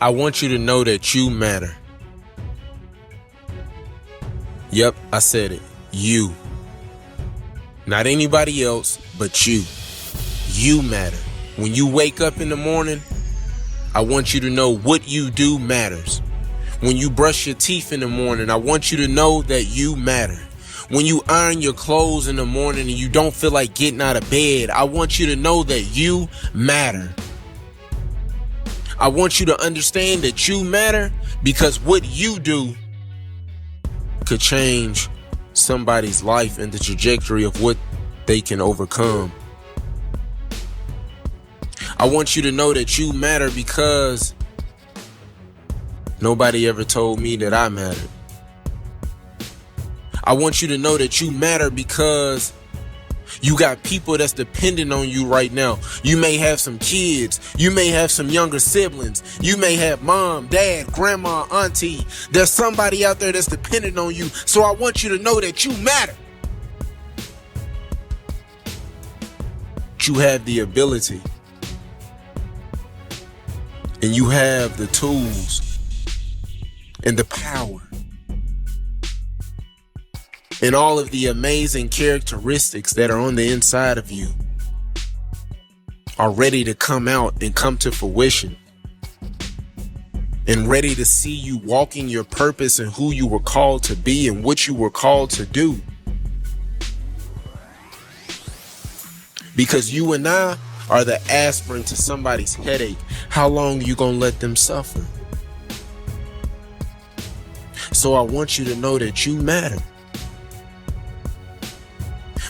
I want you to know that you matter. Yep, I said it. You. Not anybody else, but you. You matter. When you wake up in the morning, I want you to know what you do matters. When you brush your teeth in the morning, I want you to know that you matter. When you iron your clothes in the morning and you don't feel like getting out of bed, I want you to know that you matter. I want you to understand that you matter because what you do could change somebody's life and the trajectory of what they can overcome. I want you to know that you matter because nobody ever told me that I mattered. I want you to know that you matter because you got people that's dependent on you right now. You may have some kids. You may have some younger siblings. You may have mom, dad, grandma, auntie. There's somebody out there that's dependent on you. So I want you to know that you matter. You have the ability. And you have the tools and the power and all of the amazing characteristics that are on the inside of you are ready to come out and come to fruition and ready to see you walking your purpose and who you were called to be and what you were called to do. Because you and I are the aspirin to somebody's headache. How long are you gonna let them suffer? So I want you to know that you matter.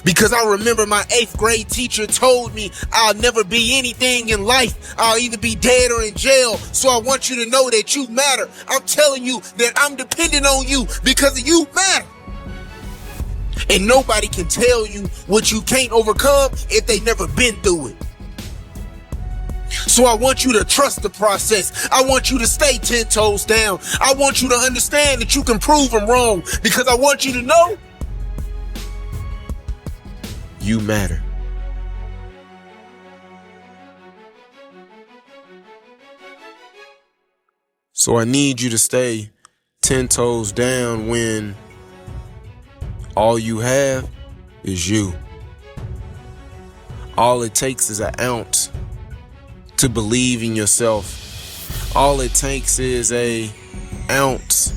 Because I remember my 8th grade teacher told me I'll never be anything in life. I'll either be dead or in jail. So I want you to know that you matter. I'm telling you that I'm dependent on you because you matter. And nobody can tell you what you can't overcome if they never been through it. So I want you to trust the process. I want you to stay 10 toes down. I want you to understand that you can prove them wrong because I want you to know you matter. So I need you to stay 10 toes down when all you have is you. All it takes is an ounce to believe in yourself. All it takes is an ounce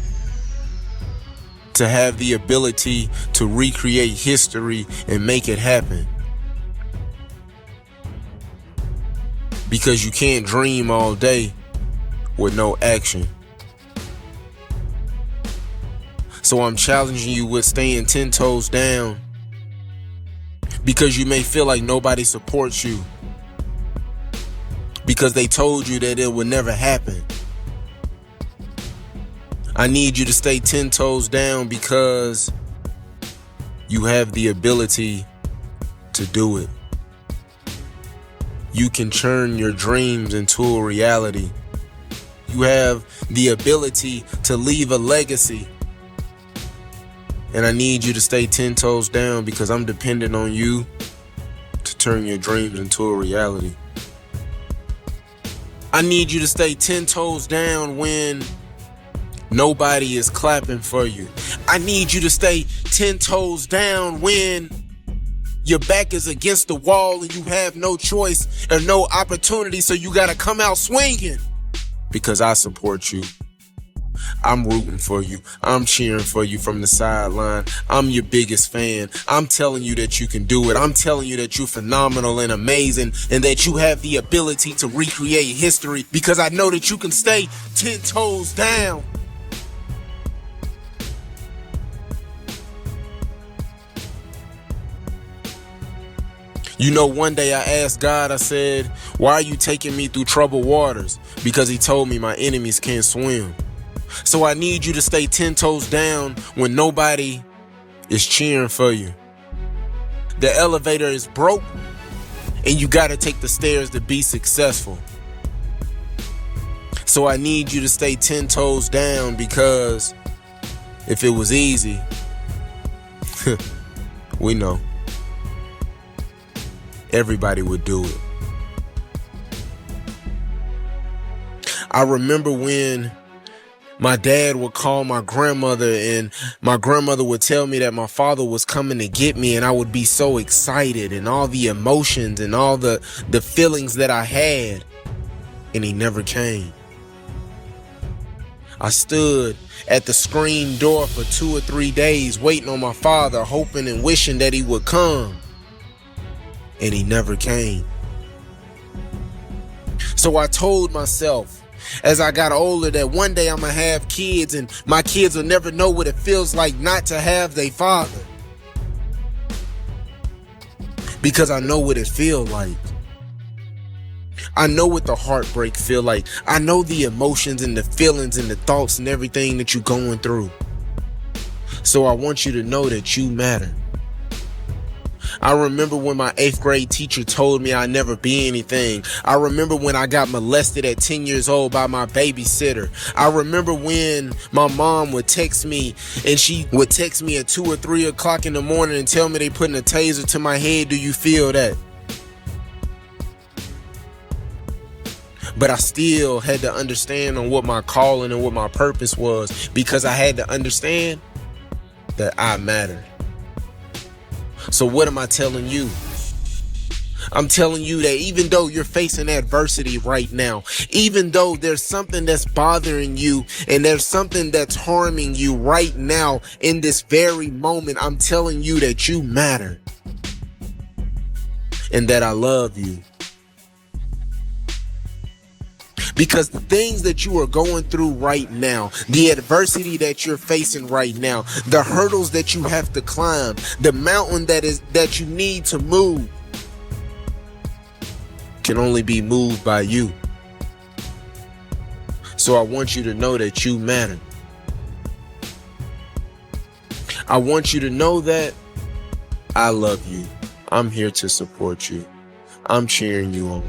to have the ability to recreate history and make it happen. Because you can't dream all day with no action. So I'm challenging you with staying 10 toes down because you may feel like nobody supports you because they told you that it would never happen. I need you to stay 10 toes down because you have the ability to do it. You can turn your dreams into a reality. You have the ability to leave a legacy. And I need you to stay 10 toes down because I'm dependent on you to turn your dreams into a reality. I need you to stay 10 toes down when nobody is clapping for you. I need you to stay 10 toes down when your back is against the wall and you have no choice or no opportunity, so you gotta come out swinging. Because I support you. I'm rooting for you. I'm cheering for you from the sideline. I'm your biggest fan. I'm telling you that you can do it. I'm telling you that you're phenomenal and amazing and that you have the ability to recreate history because I know that you can stay 10 toes down. You know, one day I asked God, I said, why are you taking me through troubled waters? Because he told me my enemies can't swim. So I need you to stay 10 toes down when nobody is cheering for you. The elevator is broke and you got to take the stairs to be successful. So I need you to stay 10 toes down because if it was easy, we know everybody would do it. I remember when my dad would call my grandmother and my grandmother would tell me that my father was coming to get me, and I would be so excited and all the emotions and all the feelings that I had, and he never came. I stood at the screen door for 2 or 3 days waiting on my father, hoping and wishing that he would come, and he never came. So I told myself as I got older that one day I'm gonna have kids, and my kids will never know what it feels like not to have their father, because I know what it feels like. I know what the heartbreak feel like. I know the emotions and the feelings and the thoughts and everything that you're going through. So I want you to know that you matter. I remember when my 8th grade teacher told me I'd never be anything. I remember when I got molested at 10 years old by my babysitter. I remember when my mom would text me, and she would text me at 2 or 3 o'clock in the morning and tell me they putting a taser to my head. Do you feel that? But I still had to understand on what my calling and what my purpose was, because I had to understand that I mattered. So what am I telling you? I'm telling you that even though you're facing adversity right now, even though there's something that's bothering you and there's something that's harming you right now in this very moment, I'm telling you that you matter and that I love you. Because the things that you are going through right now, the adversity that you're facing right now, the hurdles that you have to climb, the mountain that you need to move, can only be moved by you. So I want you to know that you matter. I want you to know that I love you. I'm here to support you. I'm cheering you on.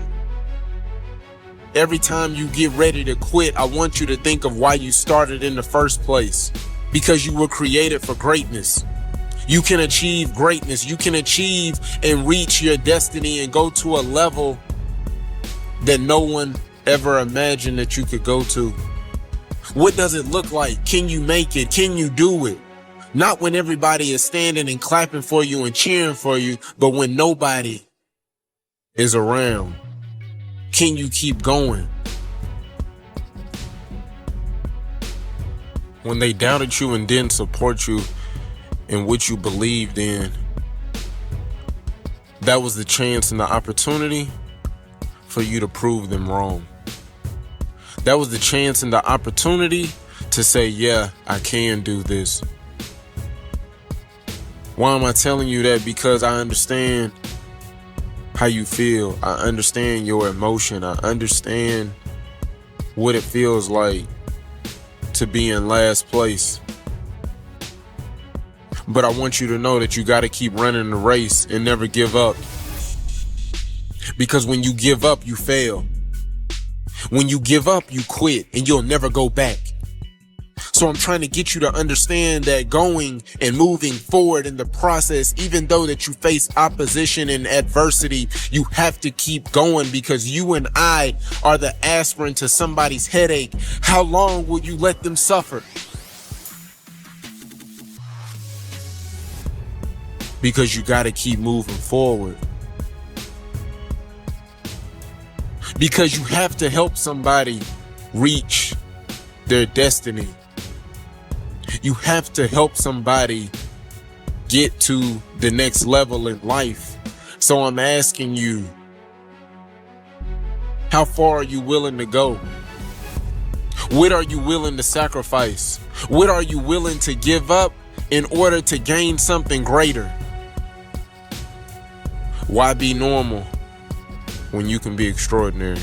Every time you get ready to quit, I want you to think of why you started in the first place. Because you were created for greatness. You can achieve greatness. You can achieve and reach your destiny and go to a level that no one ever imagined that you could go to. What does it look like? Can you make it? Can you do it? Not when everybody is standing and clapping for you and cheering for you, but when nobody is around. Can you keep going? When they doubted you and didn't support you in what you believed in, that was the chance and the opportunity for you to prove them wrong. That was the chance and the opportunity to say, yeah, I can do this. Why am I telling you that? Because I understand how you feel. I understand your emotion. I understand what it feels like to be in last place. But I want you to know that you got to keep running the race and never give up. Because when you give up, you fail. When you give up, you quit and you'll never go back. So I'm trying to get you to understand that going and moving forward in the process, even though that you face opposition and adversity, you have to keep going, because you and I are the aspirin to somebody's headache. How long will you let them suffer? Because you got to keep moving forward. Because you have to help somebody reach their destiny. You have to help somebody get to the next level in life. So I'm asking you, how far are you willing to go? What are you willing to sacrifice? What are you willing to give up in order to gain something greater? Why be normal when you can be extraordinary?